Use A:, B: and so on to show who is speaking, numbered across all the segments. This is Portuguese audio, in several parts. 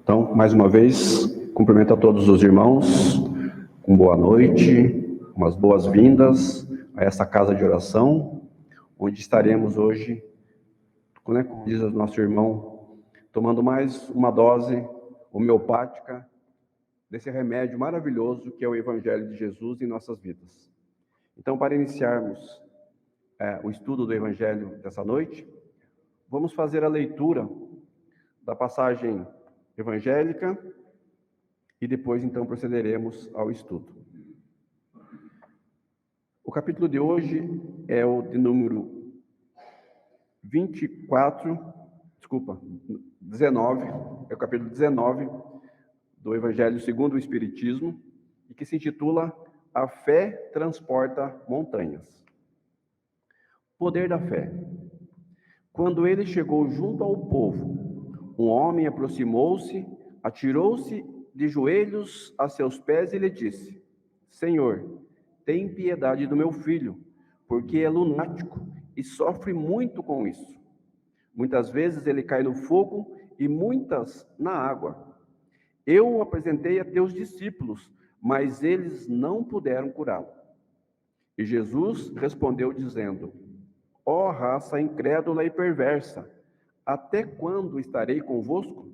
A: Então, mais uma vez, cumprimento a todos os irmãos, com boa noite, umas boas-vindas a essa casa de oração, onde estaremos hoje, como diz o nosso irmão, tomando mais uma dose homeopática desse remédio maravilhoso que é o Evangelho de Jesus em nossas vidas. Então, para iniciarmos o estudo do Evangelho dessa noite, vamos fazer a leitura da passagem evangélica e depois, então, procederemos ao estudo. O capítulo de hoje é o de número 19, é o capítulo 19 do Evangelho segundo o Espiritismo, e que se intitula A Fé Transporta Montanhas. Poder da fé. Quando ele chegou junto ao povo, um homem aproximou-se, atirou-se de joelhos a seus pés e lhe disse: Senhor, tem piedade do meu filho, porque é lunático e sofre muito com isso. Muitas vezes ele cai no fogo e muitas na água. Eu o apresentei a teus discípulos, mas eles não puderam curá-lo. E Jesus respondeu dizendo: Ó raça incrédula e perversa, até quando estarei convosco?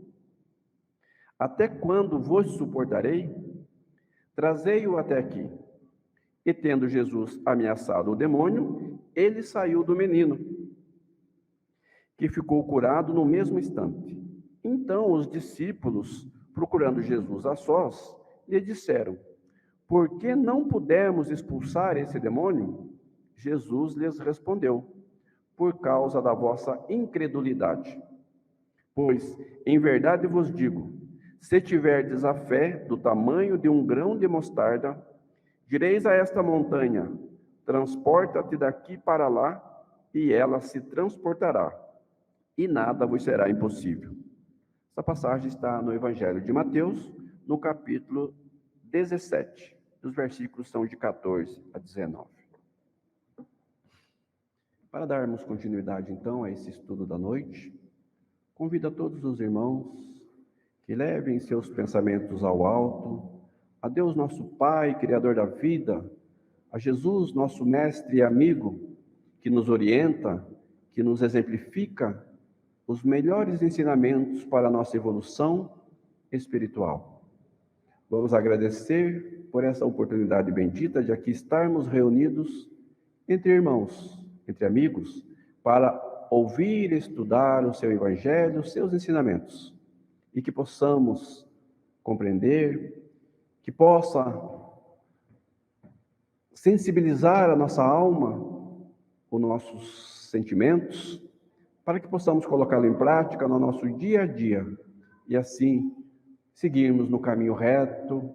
A: Até quando vos suportarei? Trazei-o até aqui. E tendo Jesus ameaçado o demônio, ele saiu do menino, que ficou curado no mesmo instante. Então os discípulos, procurando Jesus a sós, lhe disseram: Por que não pudemos expulsar esse demônio? Jesus lhes respondeu: Por causa da vossa incredulidade. Pois, em verdade vos digo, se tiverdes a fé do tamanho de um grão de mostarda, direis a esta montanha: transporta-te daqui para lá, e ela se transportará, e nada vos será impossível. Essa passagem está no Evangelho de Mateus, no capítulo 17. Os versículos são de 14 a 19. Para darmos continuidade, então, a esse estudo da noite, convido a todos os irmãos que levem seus pensamentos ao alto, a Deus nosso Pai, Criador da vida, a Jesus, nosso Mestre e amigo, que nos orienta, que nos exemplifica os melhores ensinamentos para a nossa evolução espiritual. Vamos agradecer por essa oportunidade bendita de aqui estarmos reunidos entre irmãos, entre amigos, para ouvir e estudar o seu Evangelho, os seus ensinamentos, e que possamos compreender, que possa sensibilizar a nossa alma, os nossos sentimentos, para que possamos colocá-lo em prática no nosso dia a dia, e assim seguirmos no caminho reto,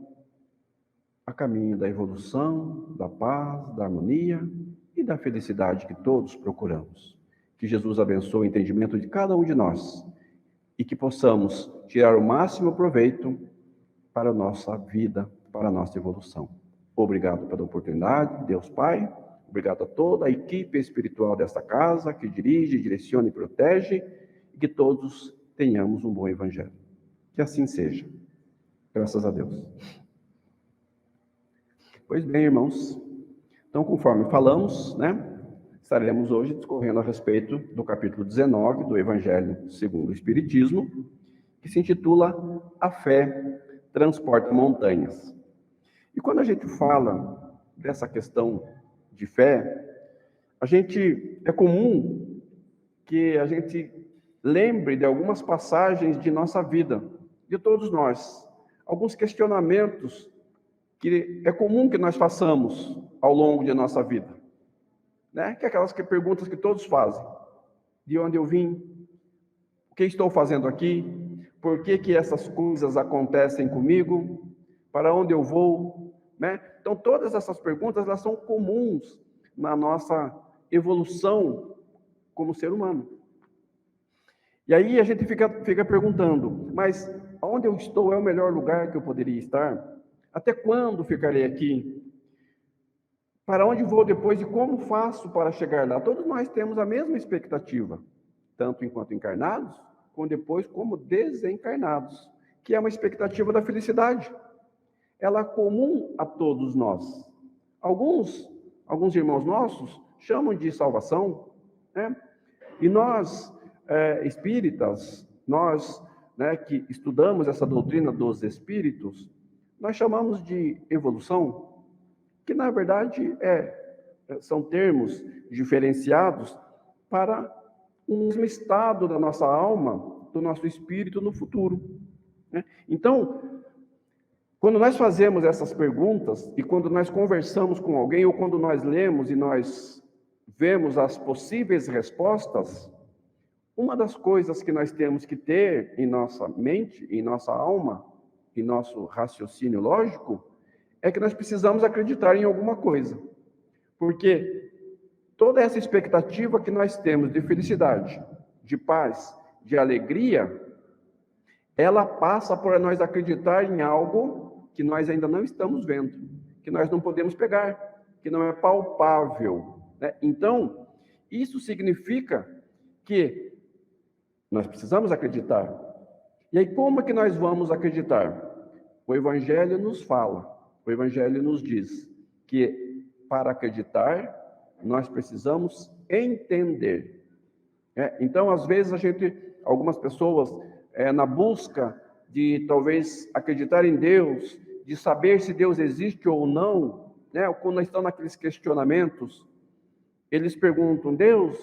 A: a caminho da evolução, da paz, da harmonia e da felicidade que todos procuramos. Que Jesus abençoe o entendimento de cada um de nós e que possamos tirar o máximo proveito para a nossa vida, para a nossa evolução. Obrigado pela oportunidade, Deus Pai. Obrigado a toda a equipe espiritual desta casa, que dirige, direciona e protege, e que todos tenhamos um bom Evangelho. Que assim seja. Graças a Deus. Pois bem, irmãos, então, conforme falamos, estaremos hoje discorrendo a respeito do capítulo 19 do Evangelho segundo o Espiritismo, que se intitula A Fé Transporta Montanhas. E quando a gente fala dessa questão de fé, é comum que a gente lembre de algumas passagens de nossa vida, de todos nós, alguns questionamentos que é comum que nós façamos ao longo de nossa vida, que é aquelas perguntas que todos fazem: de onde eu vim? O que estou fazendo aqui? Por que essas coisas acontecem comigo? Para onde eu vou? Então, todas essas perguntas, elas são comuns na nossa evolução como ser humano. E aí a gente fica perguntando: mas onde eu estou é o melhor lugar que eu poderia estar? Até quando ficarei aqui? Para onde vou depois e como faço para chegar lá? Todos nós temos a mesma expectativa, tanto enquanto encarnados, como depois como desencarnados, que é uma expectativa da felicidade. Ela é comum a todos nós. Alguns irmãos nossos chamam de salvação, né? E nós, espíritas, nós, né, que estudamos essa doutrina dos espíritos, nós chamamos de evolução, que na verdade são termos diferenciados para um mesmo estado da nossa alma, do nosso espírito no futuro, né? Então, quando nós fazemos essas perguntas e quando nós conversamos com alguém ou quando nós lemos e nós vemos as possíveis respostas, uma das coisas que nós temos que ter em nossa mente, em nossa alma, em nosso raciocínio lógico, é que nós precisamos acreditar em alguma coisa. Porque toda essa expectativa que nós temos de felicidade, de paz, de alegria, ela passa por nós acreditar em algo que nós ainda não estamos vendo, que nós não podemos pegar, que não é palpável, né? Então, isso significa que nós precisamos acreditar. E aí, como é que nós vamos acreditar? O Evangelho nos fala, o Evangelho nos diz que para acreditar, nós precisamos entender. Então, às vezes, algumas pessoas, na busca de talvez acreditar em Deus, de saber se Deus existe ou não, né? Quando estão naqueles questionamentos, eles perguntam: Deus,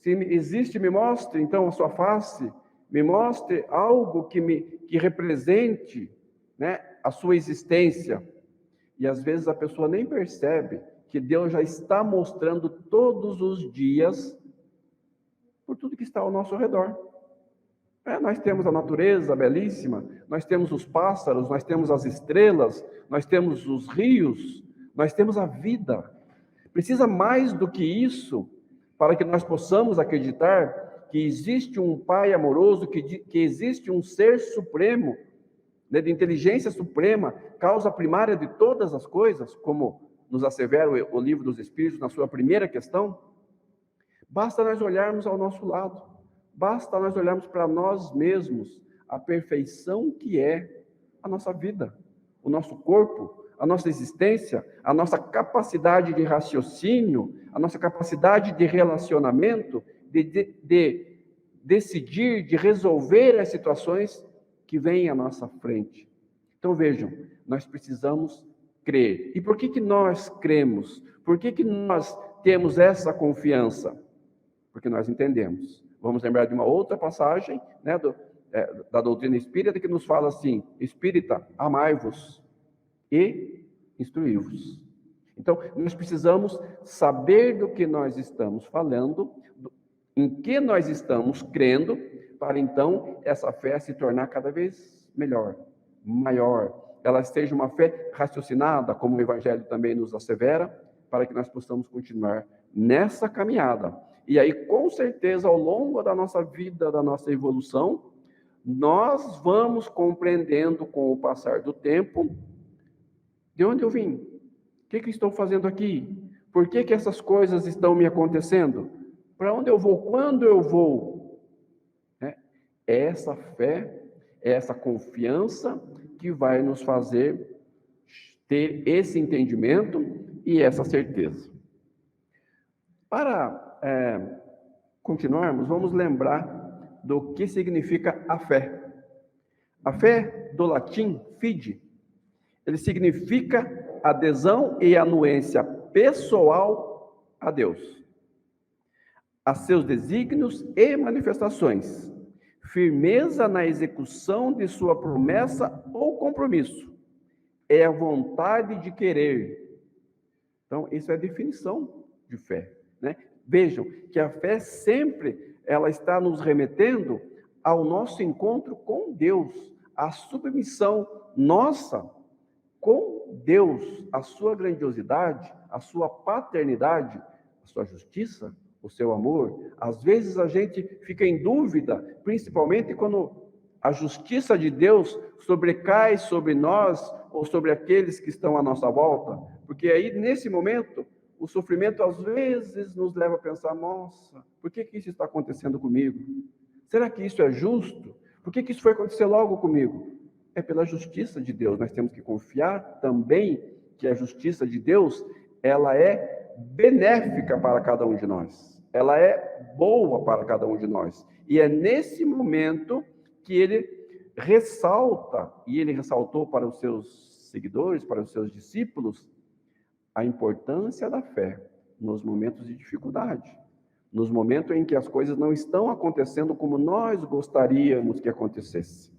A: se existe, me mostre então a sua face, me mostre algo que represente, né, a sua existência. E às vezes a pessoa nem percebe que Deus já está mostrando todos os dias por tudo que está ao nosso redor. Nós temos a natureza belíssima, nós temos os pássaros, nós temos as estrelas, nós temos os rios, nós temos a vida. Precisa mais do que isso para que nós possamos acreditar que existe um Pai amoroso, que existe um ser supremo, né, de inteligência suprema, causa primária de todas as coisas, como nos assevera o Livro dos Espíritos na sua primeira questão. Basta nós olharmos ao nosso lado, basta nós olharmos para nós mesmos, a perfeição que é a nossa vida, o nosso corpo, a nossa existência, a nossa capacidade de raciocínio, a nossa capacidade de relacionamento, de decidir, de resolver as situações que vêm à nossa frente. Então vejam, nós precisamos crer. E por que nós cremos? Por que nós temos essa confiança? Porque nós entendemos. Vamos lembrar de uma outra passagem, né, da doutrina espírita, que nos fala assim: espírita, amai-vos e instruí-vos. Então, nós precisamos saber do que nós estamos falando, em que nós estamos crendo, para então essa fé se tornar cada vez melhor, maior. Ela seja uma fé raciocinada, como o Evangelho também nos assevera, para que nós possamos continuar nessa caminhada. E aí, com certeza, ao longo da nossa vida, da nossa evolução, nós vamos compreendendo com o passar do tempo de onde eu vim, o que estou fazendo aqui, por que essas coisas estão me acontecendo, para onde eu vou, quando eu vou. É essa fé, é essa confiança que vai nos fazer ter esse entendimento e essa certeza. Para continuarmos, vamos lembrar do que significa a fé. A fé, do latim fide, ele significa adesão e anuência pessoal a Deus, a seus desígnios e manifestações, firmeza na execução de sua promessa ou compromisso, é a vontade de querer. Então, isso é a definição de fé, né? Vejam que a fé sempre ela está nos remetendo ao nosso encontro com Deus, a submissão nossa com Deus, a sua grandiosidade, a sua paternidade, a sua justiça, o seu amor. Às vezes a gente fica em dúvida, principalmente quando a justiça de Deus sobrecai sobre nós ou sobre aqueles que estão à nossa volta, porque aí nesse momento o sofrimento às vezes nos leva a pensar: nossa, por que isso está acontecendo comigo? Será que isso é justo? Por que isso foi acontecer logo comigo? é pela justiça de Deus. Nós temos que confiar também que a justiça de Deus, ela é benéfica para cada um de nós. Ela é boa para cada um de nós. E é nesse momento que ele ressalta, e ele ressaltou para os seus seguidores, para os seus discípulos, a importância da fé nos momentos de dificuldade, nos momentos em que as coisas não estão acontecendo como nós gostaríamos que acontecesse.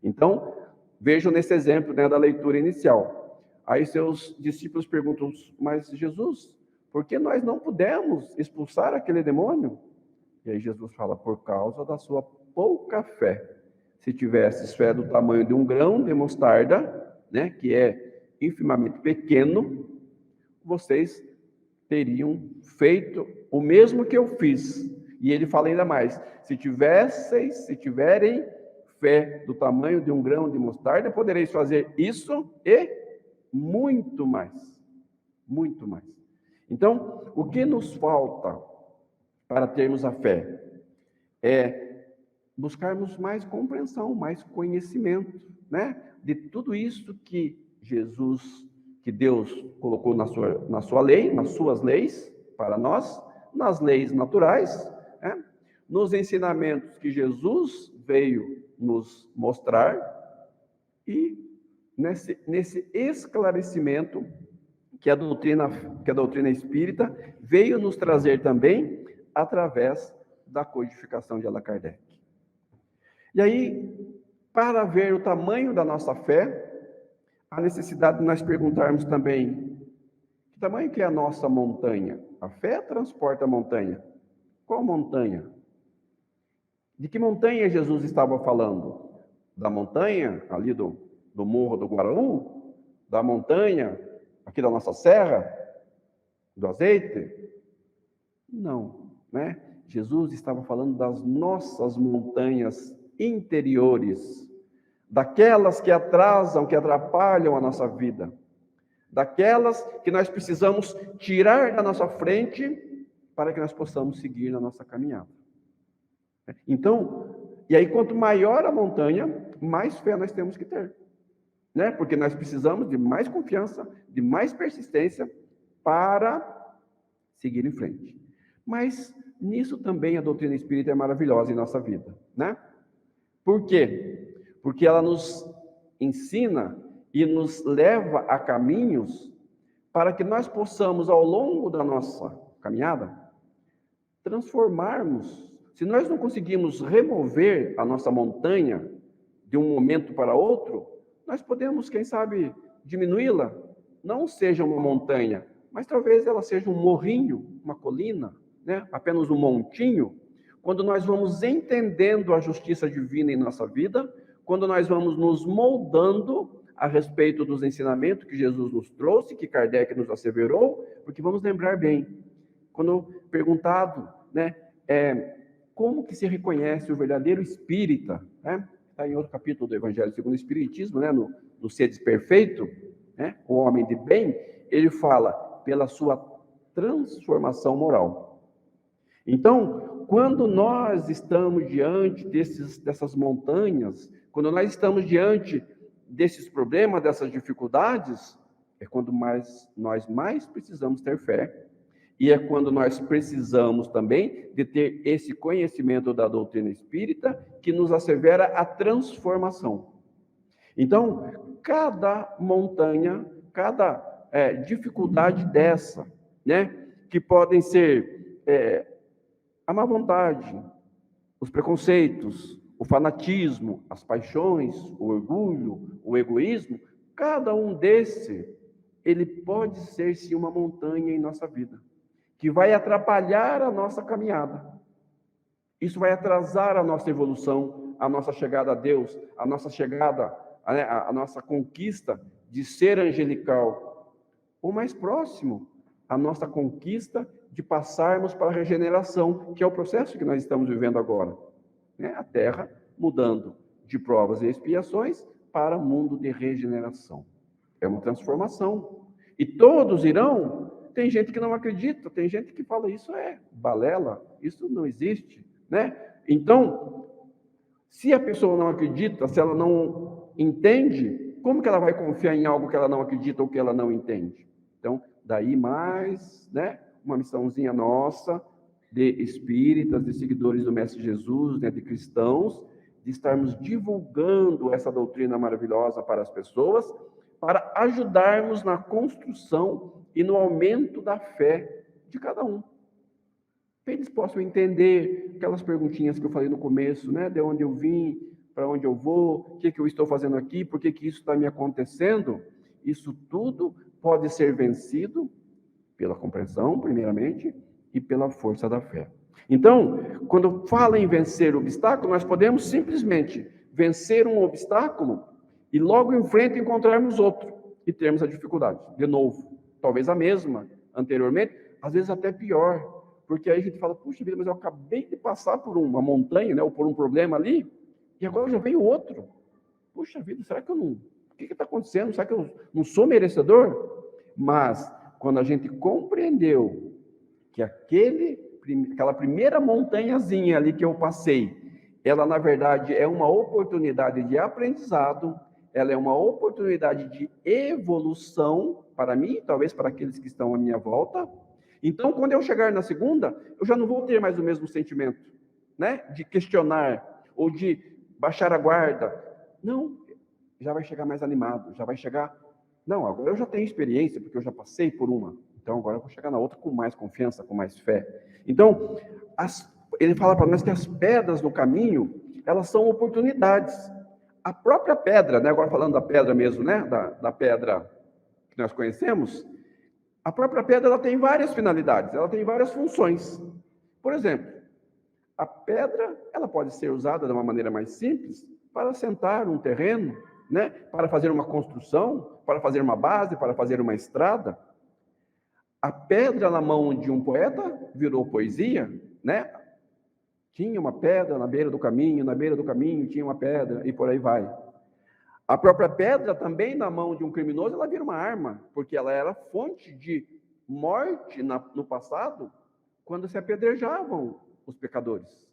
A: Então, vejam nesse exemplo, né, da leitura inicial. Aí seus discípulos perguntam, mas Jesus, por que nós não pudemos expulsar aquele demônio? E aí Jesus fala, por causa da sua pouca fé. Se tivesses fé do tamanho de um grão de mostarda, né, que é infimamente pequeno, vocês teriam feito o mesmo que eu fiz. E ele fala ainda mais, se tiverem fé do tamanho de um grão de mostarda, podereis fazer isso e muito mais. Muito mais. Então, o que nos falta para termos a fé é buscarmos mais compreensão, mais conhecimento, né? De tudo isso que Deus colocou na sua lei, nas suas leis para nós, nas leis naturais, né? Nos ensinamentos que Jesus veio nos mostrar e nesse esclarecimento que a doutrina espírita veio nos trazer também através da codificação de Allan Kardec. E aí, para ver o tamanho da nossa fé, a necessidade de nós perguntarmos também, que tamanho que é a nossa montanha? A fé transporta a montanha. Qual montanha? De que montanha Jesus estava falando? Da montanha ali do Morro do Guaraú? Da montanha aqui da nossa serra? Do azeite? Não, né? Jesus estava falando das nossas montanhas interiores, daquelas que atrasam, que atrapalham a nossa vida, daquelas que nós precisamos tirar da nossa frente para que nós possamos seguir na nossa caminhada. Então, e aí quanto maior a montanha, mais fé nós temos que ter, né? Porque nós precisamos de mais confiança, de mais persistência para seguir em frente. Mas nisso também a doutrina espírita é maravilhosa em nossa vida, né? Por quê? Porque ela nos ensina e nos leva a caminhos para que nós possamos, ao longo da nossa caminhada, transformarmos. Se nós não conseguimos remover a nossa montanha de um momento para outro, nós podemos, quem sabe, diminuí-la. Não seja uma montanha, mas talvez ela seja um morrinho, uma colina, né? Apenas um montinho. Quando nós vamos entendendo a justiça divina em nossa vida, quando nós vamos nos moldando a respeito dos ensinamentos que Jesus nos trouxe, que Kardec nos asseverou, porque vamos lembrar bem, quando perguntado, né, como que se reconhece o verdadeiro espírita, né? Está em outro capítulo do Evangelho segundo o Espiritismo, né, no Sedes Perfeito, né, o homem de bem, ele fala pela sua transformação moral. Então, quando nós estamos diante dessas montanhas, quando nós estamos diante desses problemas, dessas dificuldades, é quando nós mais precisamos ter fé. E é quando nós precisamos também de ter esse conhecimento da doutrina espírita que nos assevera a transformação. Então, cada montanha, cada dificuldade dessa, né, que podem ser a má vontade, os preconceitos, o fanatismo, as paixões, o orgulho, o egoísmo, cada um ele pode ser sim uma montanha em nossa vida, que vai atrapalhar a nossa caminhada. Isso vai atrasar a nossa evolução, a nossa chegada a Deus, a nossa chegada, a nossa conquista de ser angelical. Ou mais próximo, a nossa conquista de passarmos para a regeneração, que é o processo que nós estamos vivendo agora, né? A Terra mudando de provas e expiações para mundo de regeneração. É uma transformação. E todos irão. Tem gente que não acredita, tem gente que fala isso é balela, isso não existe, né? Então, se a pessoa não acredita, se ela não entende, como que ela vai confiar em algo que ela não acredita ou que ela não entende? Então, daí mais, né, uma missãozinha nossa, de espíritas, de seguidores do Mestre Jesus, né, de cristãos, de estarmos divulgando essa doutrina maravilhosa para as pessoas, para ajudarmos na construção e no aumento da fé de cada um. Para eles possam entender aquelas perguntinhas que eu falei no começo, né? De onde eu vim, para onde eu vou, o que eu estou fazendo aqui, por que isso está me acontecendo. Isso tudo pode ser vencido pela compreensão, primeiramente, e pela força da fé. Então, quando fala em vencer o obstáculo, nós podemos simplesmente vencer um obstáculo e logo em frente encontrarmos outro e termos a dificuldade, de novo. Talvez a mesma anteriormente, às vezes até pior, porque aí a gente fala, puxa vida, mas eu acabei de passar por uma montanha, né, ou por um problema ali, e agora já veio outro. Puxa vida, será que eu não... O que está acontecendo? Será que eu não sou merecedor? Mas, quando a gente compreendeu que aquela primeira montanhazinha ali que eu passei, ela, na verdade, é uma oportunidade de aprendizado, ela é uma oportunidade de evolução para mim, talvez para aqueles que estão à minha volta. Então, quando eu chegar na segunda, eu já não vou ter mais o mesmo sentimento, né? De questionar ou de baixar a guarda. Não, já vai chegar mais animado, já vai chegar... Não, agora eu já tenho experiência, porque eu já passei por uma. Então, agora eu vou chegar na outra com mais confiança, com mais fé. Então, ele fala para nós que as pedras no caminho, elas são oportunidades. A própria pedra, né? Agora falando da pedra mesmo, né? Da pedra que nós conhecemos, a própria pedra ela tem várias finalidades, ela tem várias funções. Por exemplo, a pedra ela pode ser usada de uma maneira mais simples para assentar um terreno, né? Para fazer uma construção, para fazer uma base, para fazer uma estrada. A pedra na mão de um poeta virou poesia, né? Tinha uma pedra na beira do caminho tinha uma pedra, e por aí vai. A própria pedra também na mão de um criminoso, ela vira uma arma, porque ela era fonte de morte no passado, quando se apedrejavam os pecadores.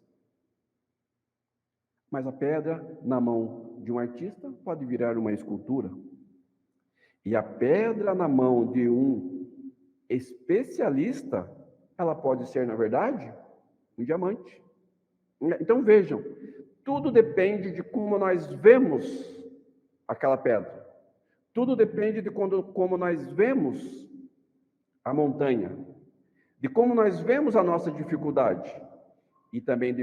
A: Mas a pedra na mão de um artista pode virar uma escultura. E a pedra na mão de um especialista, ela pode ser, na verdade, um diamante. Então vejam, tudo depende de como nós vemos aquela pedra. Tudo depende de como nós vemos a montanha, de como nós vemos a nossa dificuldade. E também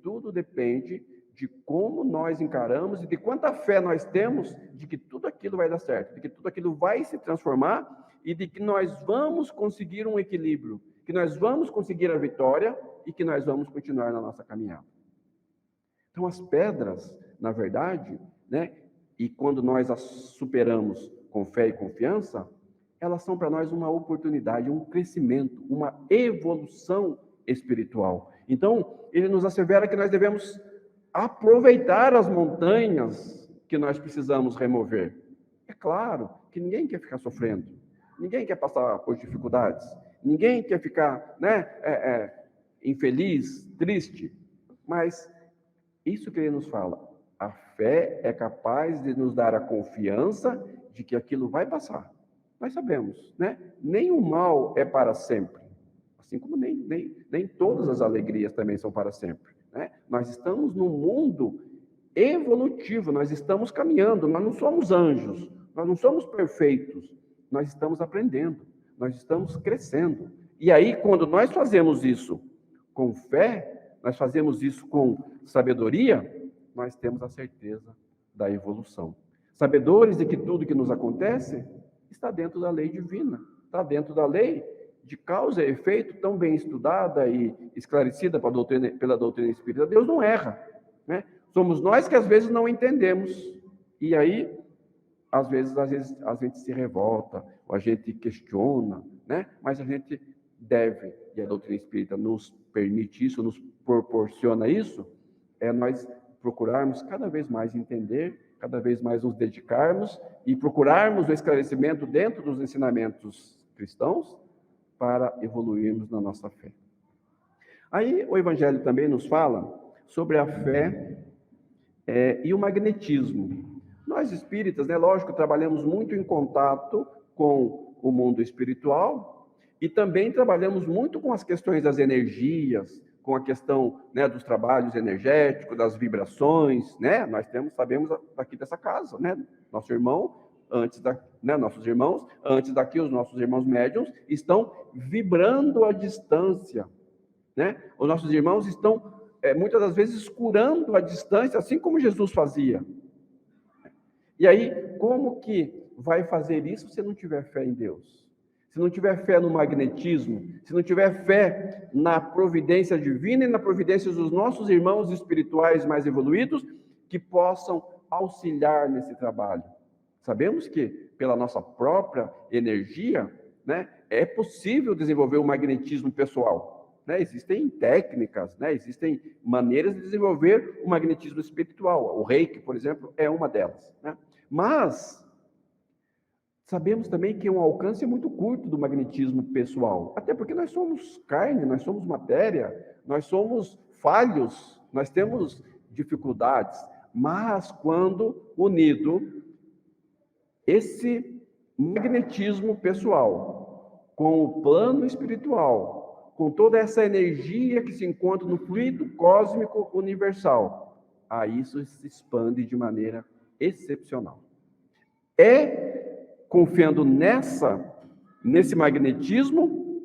A: tudo depende de como nós encaramos e de quanta fé nós temos de que tudo aquilo vai dar certo, de que tudo aquilo vai se transformar e de que nós vamos conseguir um equilíbrio, que nós vamos conseguir a vitória e que nós vamos continuar na nossa caminhada. Então, as pedras, na verdade, né, e quando nós as superamos com fé e confiança, elas são para nós uma oportunidade, um crescimento, uma evolução espiritual. Então, ele nos assevera que nós devemos aproveitar as montanhas que nós precisamos remover. É claro que ninguém quer ficar sofrendo, ninguém quer passar por dificuldades, ninguém quer ficar, né, infeliz, triste, mas isso que ele nos fala, a fé é capaz de nos dar a confiança de que aquilo vai passar. Nós sabemos, né? Nem o mal é para sempre. Assim como nem todas as alegrias também são para sempre, né? Nós estamos num mundo evolutivo, nós estamos caminhando, nós não somos anjos, nós não somos perfeitos, nós estamos aprendendo, nós estamos crescendo. E aí, quando nós fazemos isso com fé, nós fazemos isso com sabedoria, nós temos a certeza da evolução. Sabedores de que tudo que nos acontece está dentro da lei divina, está dentro da lei de causa e efeito, tão bem estudada e esclarecida pela doutrina espírita. Deus não erra, né? Somos nós que às vezes não entendemos, e aí, às vezes a gente se revolta, ou a gente questiona, né? Mas a gente deve, e a doutrina espírita nos permite isso, nos proporciona isso, nós procurarmos cada vez mais entender, cada vez mais nos dedicarmos e procurarmos o esclarecimento dentro dos ensinamentos cristãos para evoluirmos na nossa fé. Aí o Evangelho também nos fala sobre a fé e o magnetismo. nós espíritas, né, lógico, trabalhamos muito em contato com o mundo espiritual e também trabalhamos muito com as questões das energias, com a questão, né, dos trabalhos energéticos, das vibrações, né? Nós sabemos daqui dessa casa, né? Nossos irmãos, antes daqui, os nossos irmãos médiuns estão vibrando à distância, né? Os nossos irmãos estão, muitas das vezes, curando à distância, assim como Jesus fazia. E aí, como que vai fazer isso se não tiver fé em Deus? Se não tiver fé no magnetismo, se não tiver fé na providência divina e na providência dos nossos irmãos espirituais mais evoluídos, que possam auxiliar nesse trabalho. Sabemos que, pela nossa própria energia, né, é possível desenvolver o magnetismo pessoal. Né? Existem técnicas, né? Existem maneiras de desenvolver o magnetismo espiritual. O Reiki, por exemplo, é uma delas. Né? Mas sabemos também que um alcance muito curto do magnetismo pessoal, até porque nós somos carne, nós somos matéria, nós somos falhos, nós temos dificuldades, mas quando unido esse magnetismo pessoal com o plano espiritual, com toda essa energia que se encontra no fluido cósmico universal, aí isso se expande de maneira excepcional. Confiando nesse magnetismo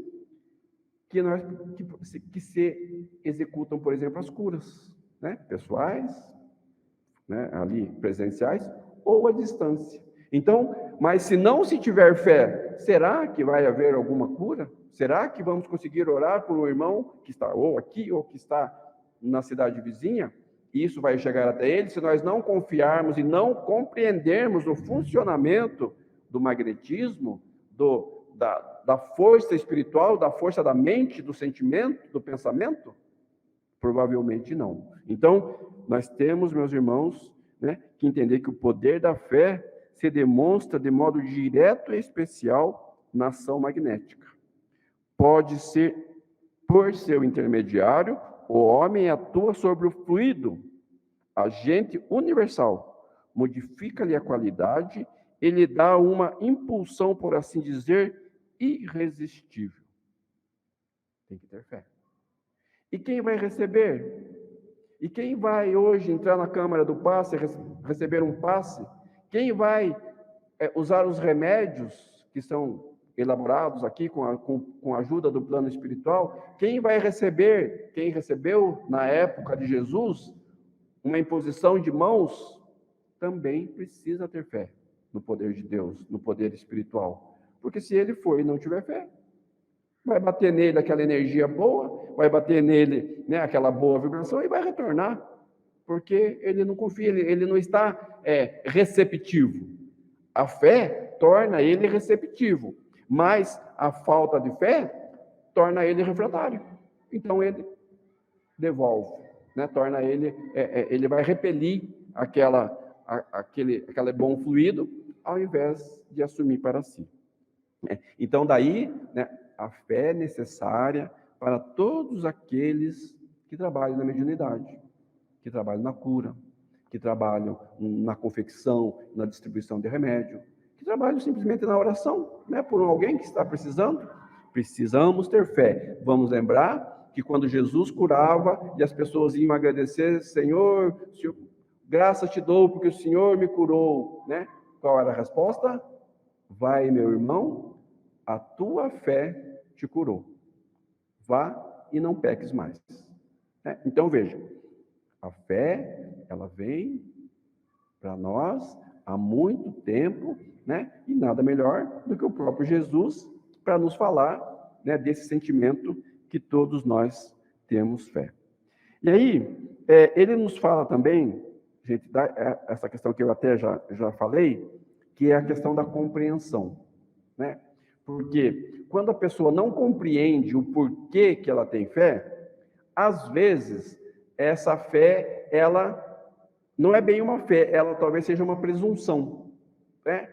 A: que se executam, por exemplo, as curas, né? Pessoais, né? Ali presenciais ou à distância. Então, mas se não se tiver fé, será que vai haver alguma cura? Será que vamos conseguir orar por um irmão que está ou aqui ou que está na cidade vizinha? E isso vai chegar até ele se nós não confiarmos e não compreendermos o funcionamento do magnetismo, da força espiritual, da força da mente, do sentimento, do pensamento? Provavelmente não. Então, nós temos, meus irmãos, né, que entender que o poder da fé se demonstra de modo direto e especial na ação magnética. Pode ser, por seu intermediário, o homem atua sobre o fluido, agente universal, modifica-lhe a qualidade, ele dá uma impulsão, por assim dizer, irresistível. Tem que ter fé. E quem vai receber? E quem vai hoje entrar na câmara do passe, receber um passe? Quem vai usar os remédios que são elaborados aqui com a ajuda do plano espiritual? Quem vai receber, quem recebeu na época de Jesus, uma imposição de mãos, também precisa ter fé no poder de Deus, no poder espiritual. Porque se ele for e não tiver fé, vai bater nele aquela energia boa, vai bater nele, né, aquela boa vibração e vai retornar, porque ele não confia, ele não está receptivo. A fé torna ele receptivo, mas a falta de fé torna ele refratário. Então ele devolve, né, torna ele, ele vai repelir aquele bom fluido, ao invés de assumir para si. Então daí, né, a fé é necessária para todos aqueles que trabalham na mediunidade, que trabalham na cura, que trabalham na confecção, na distribuição de remédio, que trabalham simplesmente na oração, né, por alguém que está precisando. Precisamos ter fé. Vamos lembrar que quando Jesus curava e as pessoas iam agradecer, Senhor, graças te dou porque o Senhor me curou, né? Qual era a resposta? Vai, meu irmão, a tua fé te curou. Vá e não peques mais. Então, veja, a fé, ela vem para nós há muito tempo, né? E nada melhor do que o próprio Jesus para nos falar, né, desse sentimento que todos nós temos fé. E aí, ele nos fala também, gente, essa questão que eu até já falei, que é a questão da compreensão, né? Porque quando a pessoa não compreende o porquê que ela tem fé, às vezes essa fé, ela não é bem uma fé, ela talvez seja uma presunção, né?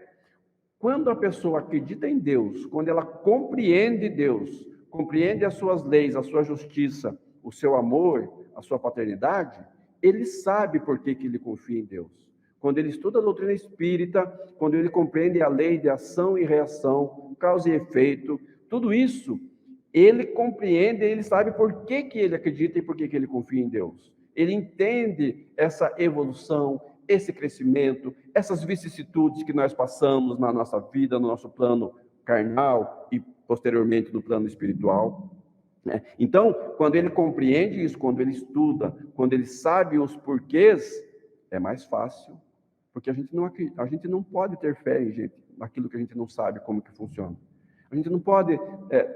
A: Quando a pessoa acredita em Deus, quando ela compreende Deus, compreende as suas leis, a sua justiça, o seu amor, a sua paternidade, ele sabe por que ele confia em Deus. quando ele estuda a doutrina espírita, quando ele compreende a lei de ação e reação, causa e efeito, tudo isso, ele compreende, ele sabe por que ele acredita e por que ele confia em Deus. Ele entende essa evolução, esse crescimento, essas vicissitudes que nós passamos na nossa vida, no nosso plano carnal e posteriormente no plano espiritual. Então, quando ele compreende isso, quando ele estuda, quando ele sabe os porquês, é mais fácil, porque a gente não pode ter fé, gente, naquilo que a gente não sabe como que funciona. A gente não pode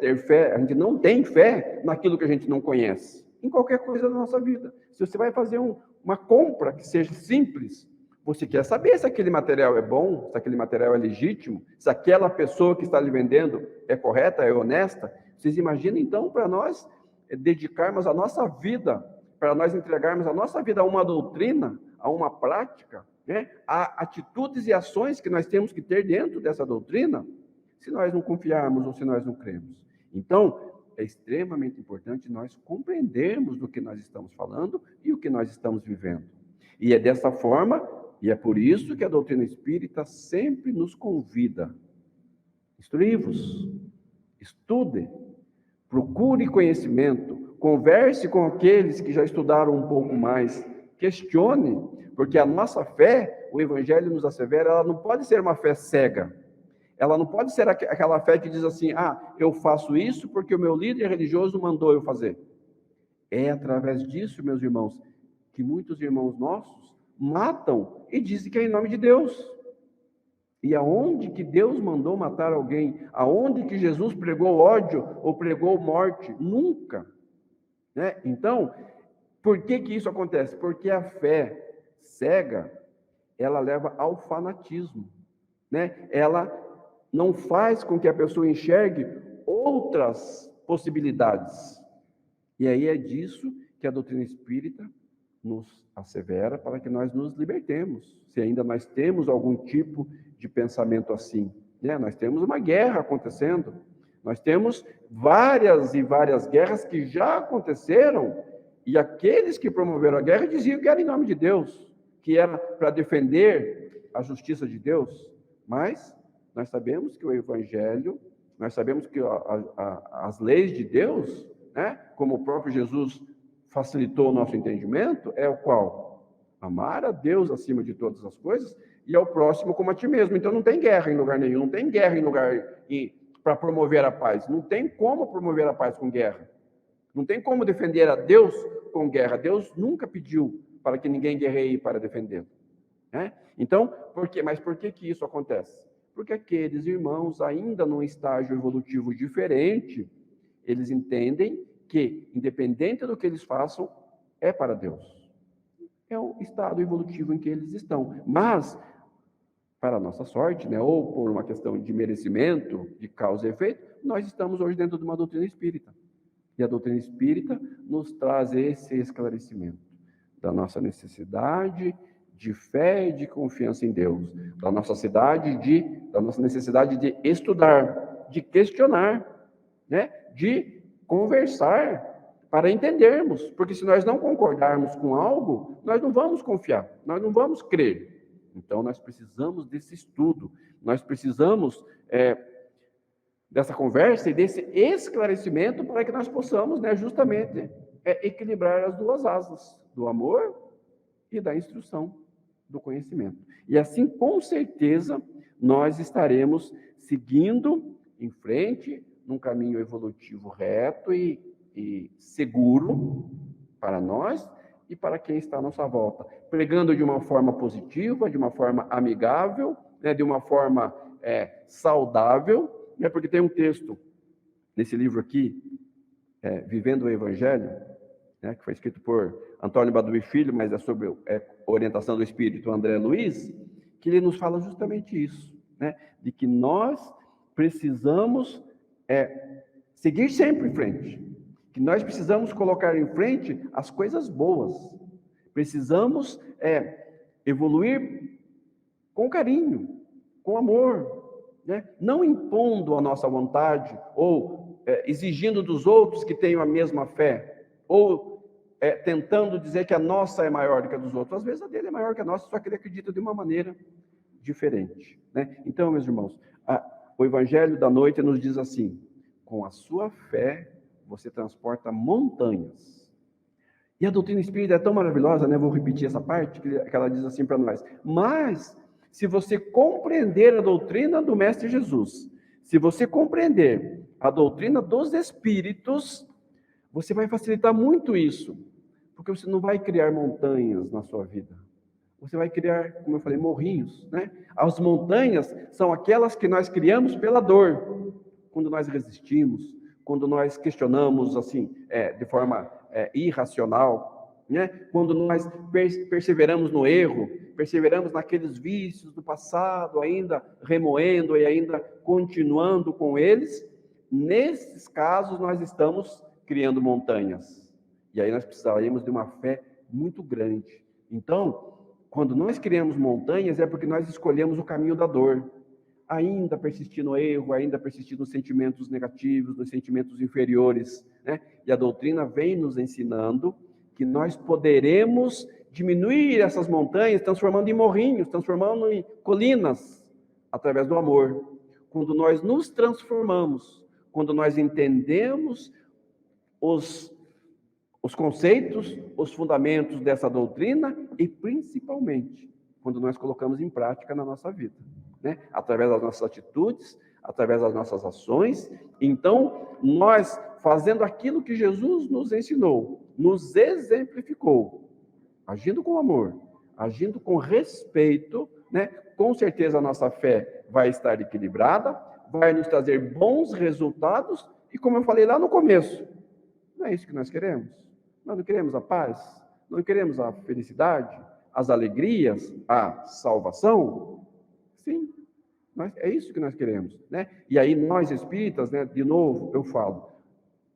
A: ter fé, a gente não tem fé naquilo que a gente não conhece, em qualquer coisa da nossa vida. Se você vai fazer uma compra que seja simples, você quer saber se aquele material é bom, se aquele material é legítimo, se aquela pessoa que está lhe vendendo é correta, é honesta. Vocês imaginam, então, para nós dedicarmos a nossa vida, para nós entregarmos a nossa vida a uma doutrina, a uma prática, né? A atitudes e ações que nós temos que ter dentro dessa doutrina, se nós não confiarmos ou se nós não cremos. Então, é extremamente importante nós compreendermos do que nós estamos falando e o que nós estamos vivendo. E é dessa forma, e é por isso que a doutrina espírita sempre nos convida: instruí-vos, estude, procure conhecimento, converse com aqueles que já estudaram um pouco mais, questione, porque a nossa fé, o Evangelho nos assevera, ela não pode ser uma fé cega. Ela não pode ser aquela fé que diz assim: eu faço isso porque o meu líder religioso mandou eu fazer. É através disso, meus irmãos, que muitos irmãos nossos matam e dizem que é em nome de Deus. E aonde que Deus mandou matar alguém? Aonde que Jesus pregou ódio ou pregou morte? Nunca. Né? Então, por que isso acontece? Porque a fé cega, ela leva ao fanatismo. Né? Ela não faz com que a pessoa enxergue outras possibilidades. E aí é disso que a doutrina espírita nos assevera para que nós nos libertemos. Se ainda nós temos algum tipo de pensamento assim, né? Nós temos uma guerra acontecendo, nós temos várias e várias guerras que já aconteceram, e aqueles que promoveram a guerra diziam que era em nome de Deus, que era para defender a justiça de Deus, mas nós sabemos que o Evangelho, nós sabemos que as leis de Deus, né, como o próprio Jesus facilitou o nosso entendimento, é o qual? Amar a Deus acima de todas as coisas e ao próximo como a ti mesmo. Então não tem guerra em lugar nenhum, não tem guerra em lugar para promover a paz. Não tem como promover a paz com guerra. Não tem como defender a Deus com guerra. Deus nunca pediu para que ninguém guerreie para defendê-lo. Né? Então, mas por que isso acontece? Porque aqueles irmãos, ainda num estágio evolutivo diferente, eles entendem que, independente do que eles façam, é para Deus. É o estado evolutivo em que eles estão. Mas, para a nossa sorte, né, ou por uma questão de merecimento, de causa e efeito, nós estamos hoje dentro de uma doutrina espírita. E a doutrina espírita nos traz esse esclarecimento da nossa necessidade de fé e de confiança em Deus, da nossa necessidade de estudar, de questionar, né, de conversar para entendermos, porque se nós não concordarmos com algo, nós não vamos confiar, nós não vamos crer. Então nós precisamos desse estudo, nós precisamos dessa conversa e desse esclarecimento para que nós possamos, né, justamente equilibrar as duas asas, do amor e da instrução, do conhecimento. E assim, com certeza, nós estaremos seguindo em frente num caminho evolutivo reto e seguro para nós e para quem está à nossa volta, pregando de uma forma positiva, de uma forma amigável, né, de uma forma saudável, né, porque tem um texto nesse livro aqui, Vivendo o Evangelho, né, que foi escrito por Antônio Baduy Filho, mas é sobre orientação do Espírito André Luiz, que ele nos fala justamente isso, né, de que nós precisamos seguir sempre em frente, que nós precisamos colocar em frente as coisas boas, precisamos evoluir com carinho, com amor, né, não impondo a nossa vontade ou exigindo dos outros que tenham a mesma fé, ou tentando dizer que a nossa é maior do que a dos outros. Às vezes a dele é maior que a nossa, só que ele acredita de uma maneira diferente, né? Então, meus irmãos, o Evangelho da noite nos diz assim: com a sua fé você transporta montanhas. E a doutrina espírita é tão maravilhosa, né? Vou repetir essa parte, que ela diz assim para nós: mas, se você compreender a doutrina do Mestre Jesus, se você compreender a doutrina dos Espíritos, você vai facilitar muito isso, porque você não vai criar montanhas na sua vida. Você vai criar, como eu falei, morrinhos, né? As montanhas são aquelas que nós criamos pela dor, quando nós resistimos, quando nós questionamos, assim, de forma irracional, né? Quando nós perseveramos no erro, perseveramos naqueles vícios do passado, ainda remoendo e ainda continuando com eles. Nesses casos, nós estamos criando montanhas. E aí nós precisaríamos de uma fé muito grande. Então, quando nós criamos montanhas, é porque nós escolhemos o caminho da dor. Ainda persistir no erro, ainda persistir nos sentimentos negativos, nos sentimentos inferiores, né? E a doutrina vem nos ensinando que nós poderemos diminuir essas montanhas, transformando em morrinhos, transformando em colinas, através do amor. Quando nós nos transformamos, quando nós entendemos os conceitos, os fundamentos dessa doutrina e, principalmente, quando nós colocamos em prática na nossa vida, né? Através das nossas atitudes, através das nossas ações. Então, nós, fazendo aquilo que Jesus nos ensinou, nos exemplificou, agindo com amor, agindo com respeito, né? Com certeza a nossa fé vai estar equilibrada, vai nos trazer bons resultados e, como eu falei lá no começo, não é isso que nós queremos? Nós não queremos a paz? Não queremos a felicidade? As alegrias? A salvação? Sim, é isso que nós queremos, né? E aí nós espíritas, né, de novo eu falo,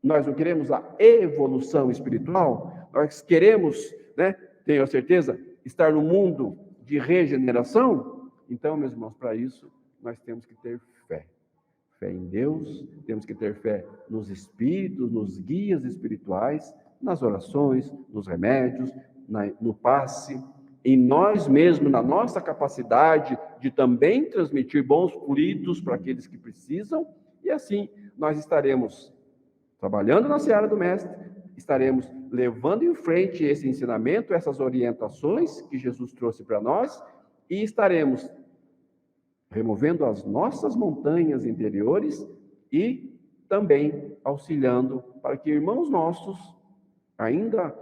A: nós não queremos a evolução espiritual? Nós queremos, né, tenho a certeza, estar no mundo de regeneração? Então, meus irmãos, para isso nós temos que ter fé. Fé em Deus, temos que ter fé nos espíritos, nos guias espirituais, nas orações, nos remédios, no passe, em nós mesmos, na nossa capacidade de também transmitir bons fluidos para aqueles que precisam, e assim nós estaremos trabalhando na seara do Mestre, estaremos levando em frente esse ensinamento, essas orientações que Jesus trouxe para nós, e estaremos removendo as nossas montanhas interiores e também auxiliando para que irmãos nossos, ainda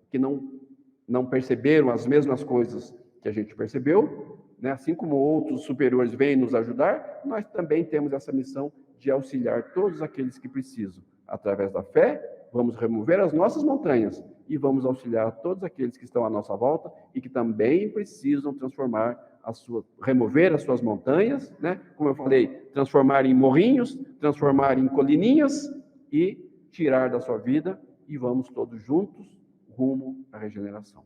A: que não perceberam as mesmas coisas que a gente percebeu, né? Assim como outros superiores vêm nos ajudar, nós também temos essa missão de auxiliar todos aqueles que precisam. Através da fé, vamos remover as nossas montanhas e vamos auxiliar todos aqueles que estão à nossa volta e que também precisam remover as suas montanhas, né? Como eu falei, transformar em morrinhos, transformar em colininhas e tirar da sua vida, e vamos todos juntos rumo à regeneração.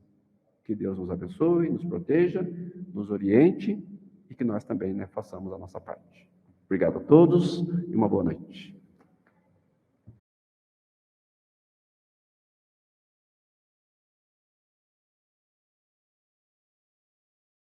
A: Que Deus nos abençoe, nos proteja, nos oriente e que nós também, né, façamos a nossa parte. Obrigado a todos e uma boa noite.